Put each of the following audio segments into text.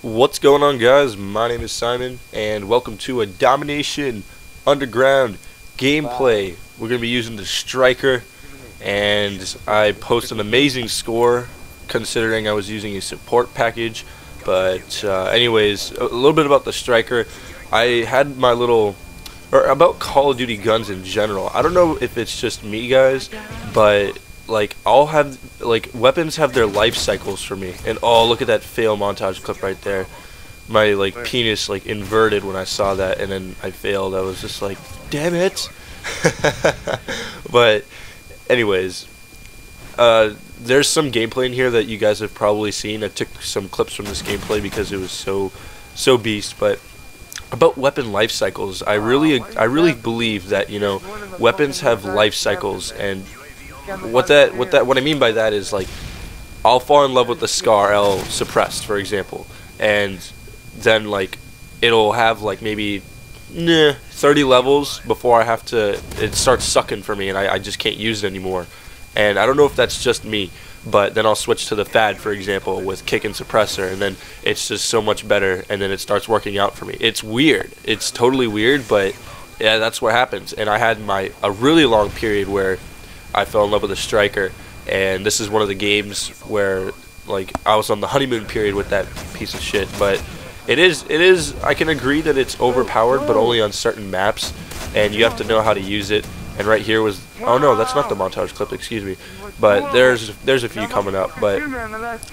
What's going on, guys? My name is Simon, and welcome to a Domination Underground gameplay. We're going to be using the Striker, and I posted an amazing score considering I was using a support package. But anyways, a little bit about the Striker. I had my little, or about Call of Duty guns in general. I don't know if it's just me, guys, but like I'll have weapons have their life cycles for me. And oh, look at that fail montage clip right there. My penis inverted when I saw that, and then I failed. I was just like, damn it. But anyways, there's some gameplay in here that you guys have probably seen. I took some clips from this gameplay because it was so beast. But about weapon life cycles, I really believe that, weapons have life cycles. And what I mean by that is, I'll fall in love with the Scar L suppressed, for example, and then it'll have maybe 30 levels before it starts sucking for me, and I just can't use it anymore. And I don't know if that's just me, but then I'll switch to the Fad, for example, with kick and suppressor, and then it's just so much better, and then it starts working out for me. It's weird. It's totally weird, but yeah, that's what happens. And I had a really long period where I fell in love with the Striker, and this is one of the games where I was on the honeymoon period with that piece of shit. But it is I can agree that it's overpowered, but only on certain maps, and you have to know how to use it. And right here was, oh no, that's not the montage clip, excuse me, but there's a few coming up. But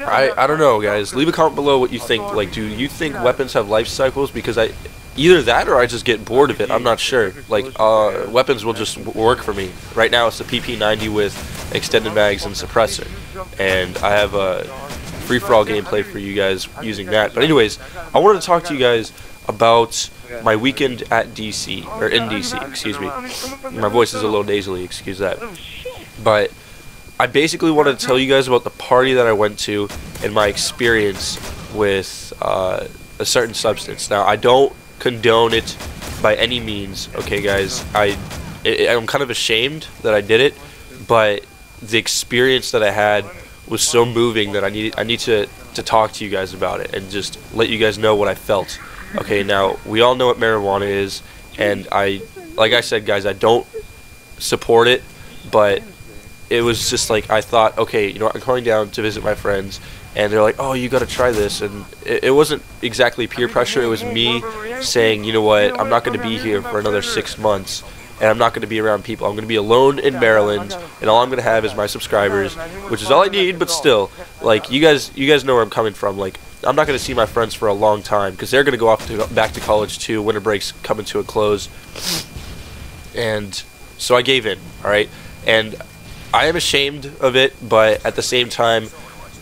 I don't know, guys, leave a comment below what you think. Do you think weapons have life cycles? Because either that or I just get bored of it. I'm not sure. Weapons will just work for me. Right now it's the PP90 with extended mags and suppressor, and I have a free-for-all gameplay for you guys using that. But anyways, I wanted to talk to you guys about my weekend at DC, or in DC, excuse me. My voice is a little nasally, excuse that. But I basically wanted to tell you guys about the party that I went to and my experience with a certain substance. Now, I don't condone it by any means, okay, guys. I'm kind of ashamed that I did it, but the experience that I had was so moving that I need to talk to you guys about it and just let you guys know what I felt. Okay, now we all know what marijuana is, and like I said, guys, I don't support it, but it was just I thought, okay, I'm going down to visit my friends, and they're like, oh, you gotta try this. And it wasn't exactly peer pressure. It was me saying, you know what, I'm not going to be here for another 6 months, and I'm not going to be around people. I'm going to be alone in Maryland, and all I'm going to have is my subscribers, which is all I need. But still, you guys know where I'm coming from. I'm not going to see my friends for a long time because they're going to go off back to college too. Winter break's coming to a close, and so I gave in. All right, and I am ashamed of it, but at the same time,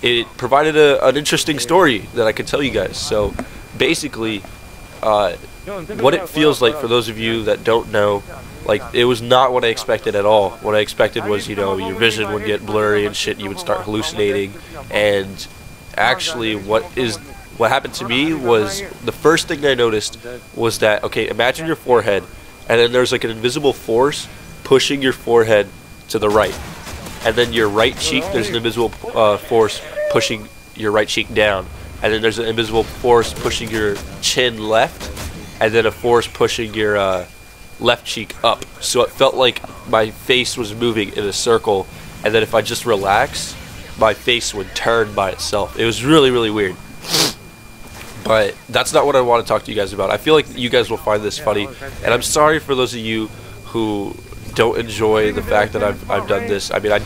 it provided an interesting story that I could tell you guys. So basically, what it feels like for those of you that don't know, it was not what I expected at all. What I expected was, your vision would get blurry and shit, you would start hallucinating. And actually what happened to me was, the first thing I noticed was that, okay, imagine your forehead, and then there's an invisible force pushing your forehead to the right. And then your right cheek, there's an invisible force pushing your right cheek down. And then there's an invisible force pushing your chin left, and then a force pushing your left cheek up. So it felt like my face was moving in a circle, and then if I just relax, my face would turn by itself. It was really, really weird. But that's not what I want to talk to you guys about. I feel like you guys will find this funny, and I'm sorry for those of you who don't enjoy the fact that I've done this. I mean, I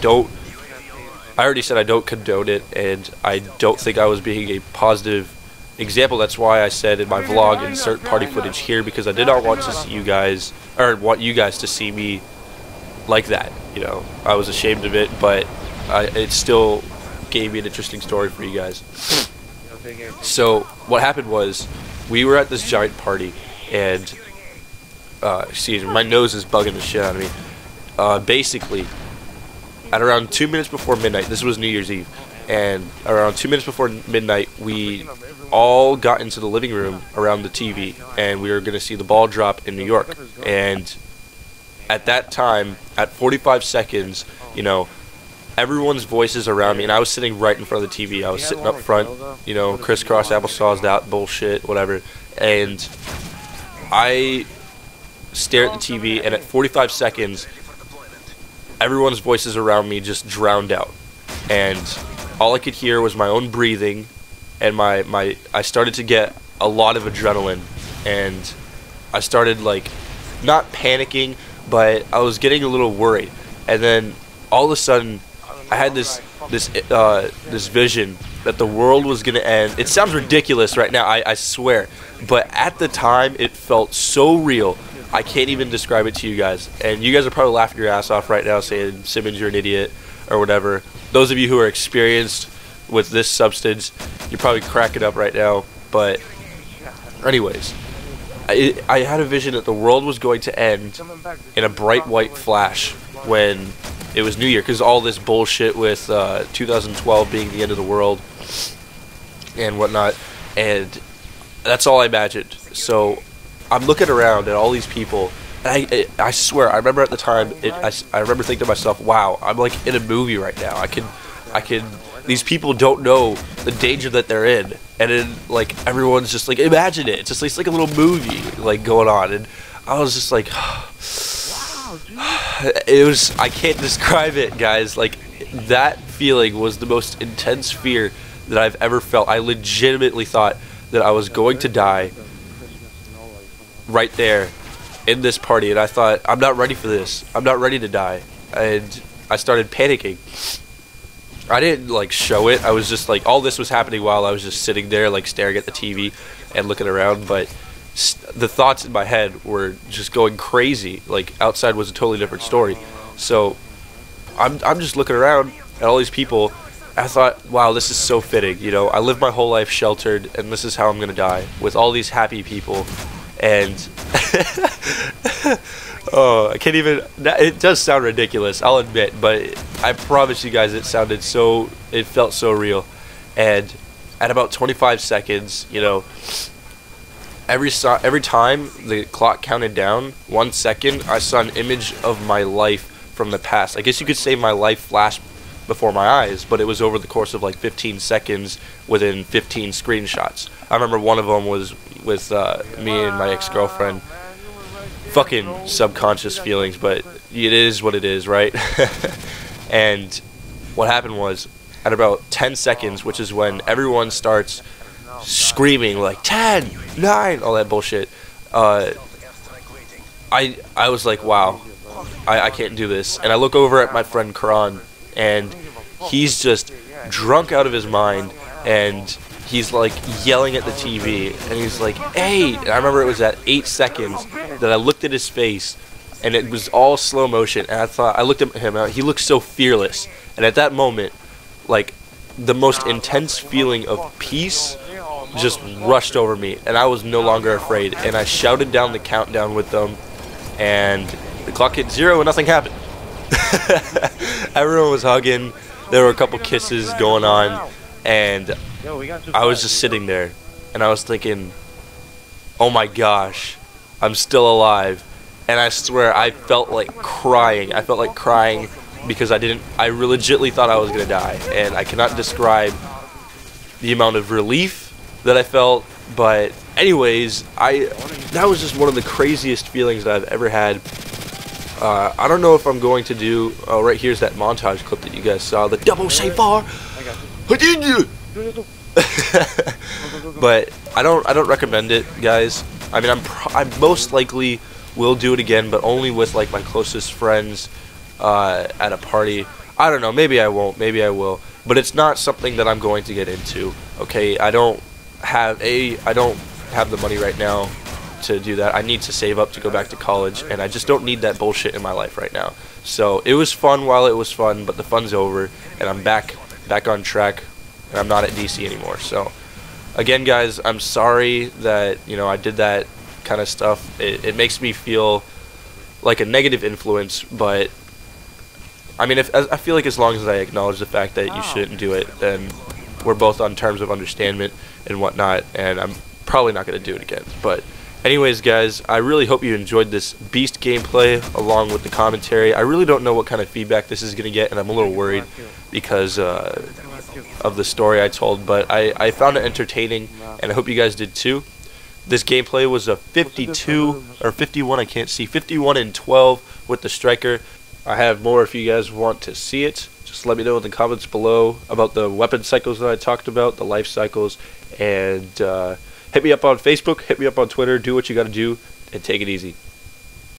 already said I don't condone it, and I don't think I was being a positive example. That's why I said in my vlog, insert party footage here, because I did not want to see you guys, or want you guys to see me like that. I was ashamed of it, but it still gave me an interesting story for you guys. So what happened was, we were at this giant party, and excuse me, my nose is bugging the shit out of me. Basically, at around 2 minutes before midnight, this was New Year's Eve, and around 2 minutes before midnight, we all got into the living room around the TV, and we were going to see the ball drop in New York. And at that time, at 45 seconds, everyone's voices around me, and I was sitting right in front of the TV. I was sitting up front, you know, crisscross applesauce, that bullshit, whatever. And I stare at the TV, and at 45 seconds, everyone's voices around me just drowned out. And all I could hear was my own breathing, and I started to get a lot of adrenaline, and I started, like, not panicking, but I was getting a little worried. And then all of a sudden, I had this vision that the world was gonna end. It sounds ridiculous right now, I swear, but at the time it felt so real. I can't even describe it to you guys, and you guys are probably laughing your ass off right now, saying, "Simmons, you're an idiot," or whatever. Those of you who are experienced with this substance, you're probably cracking up right now. But anyways, I had a vision that the world was going to end in a bright white flash when it was New Year, because all this bullshit with 2012 being the end of the world and whatnot, and that's all I imagined. So I'm looking around at all these people, and I swear, I remember at the time, I remember thinking to myself, wow, I'm like in a movie right now. I could, these people don't know the danger that they're in, and then, like, everyone's just like, imagine it. It's like a little movie, like, going on, and I was just like, it was, I can't describe it, guys. Like, that feeling was the most intense fear that I've ever felt. I legitimately thought that I was going to die right there in this party, and I thought, I'm not ready for this. I'm not ready to die. And I started panicking. I didn't, like, show it. I was just like, all this was happening while I was just sitting there, like, staring at the TV and looking around, but the thoughts in my head were just going crazy. Like, outside was a totally different story. So I'm just looking around at all these people. I thought, wow, this is so fitting. You know, I lived my whole life sheltered, and this is how I'm gonna die, with all these happy people. And oh, I can't even. It does sound ridiculous, I'll admit, but I promise you guys, it felt so real. And at about 25 seconds, you know, every time the clock counted down 1 second, I saw an image of my life from the past. I guess you could say my life flashed before my eyes, but it was over the course of like 15 seconds within 15 screenshots. I remember one of them was with me and my ex-girlfriend. Fucking subconscious feelings, but it is what it is, right? And what happened was, at about 10 seconds, which is when everyone starts screaming like 10, 9, all that bullshit, I was like, wow, I can't do this. And I look over at my friend Karan, and he's just drunk out of his mind, and he's like yelling at the TV, and he's like, 8. And I remember it was at 8 seconds that I looked at his face, and it was all slow motion, and I looked at him, he looked so fearless. And at that moment, like, the most intense feeling of peace just rushed over me, and I was no longer afraid, and I shouted down the countdown with them, and the clock hit 0 and nothing happened. Everyone was hugging, there were a couple kisses going on, and I was just sitting there, and I was thinking, oh my gosh, I'm still alive. And I swear, I felt like crying. I felt like crying because I legitimately thought I was gonna die, and I cannot describe the amount of relief that I felt. But anyways, that was just one of the craziest feelings that I've ever had. I don't know if I'm going to do, right here's that montage clip that you guys saw, the double save bar. But I don't recommend it, guys. I mean, I most likely will do it again, but only with like my closest friends at a party. I don't know, maybe I won't, maybe I will, but it's not something that I'm going to get into. Okay, I don't have the money right now to do that. I need to save up to go back to college, and I just don't need that bullshit in my life right now. So it was fun while it was fun, but the fun's over, and I'm back on track, and I'm not at DC anymore. So again, guys, I'm sorry that, you know, I did that kind of stuff. It makes me feel like a negative influence, but I mean, I feel like as long as I acknowledge the fact that you shouldn't do it, then we're both on terms of understanding and whatnot, and I'm probably not going to do it again. But Anyways, guys, I really hope you enjoyed this beast gameplay along with the commentary. I really don't know what kind of feedback this is going to get, and I'm a little worried because of the story I told, but I found it entertaining, and I hope you guys did too. This gameplay was a 52 or 51, I can't see, 51 and 12 with the striker. I have more if you guys want to see it. Just let me know in the comments below about the weapon cycles that I talked about, the life cycles, and hit me up on Facebook, hit me up on Twitter, do what you gotta do, and take it easy.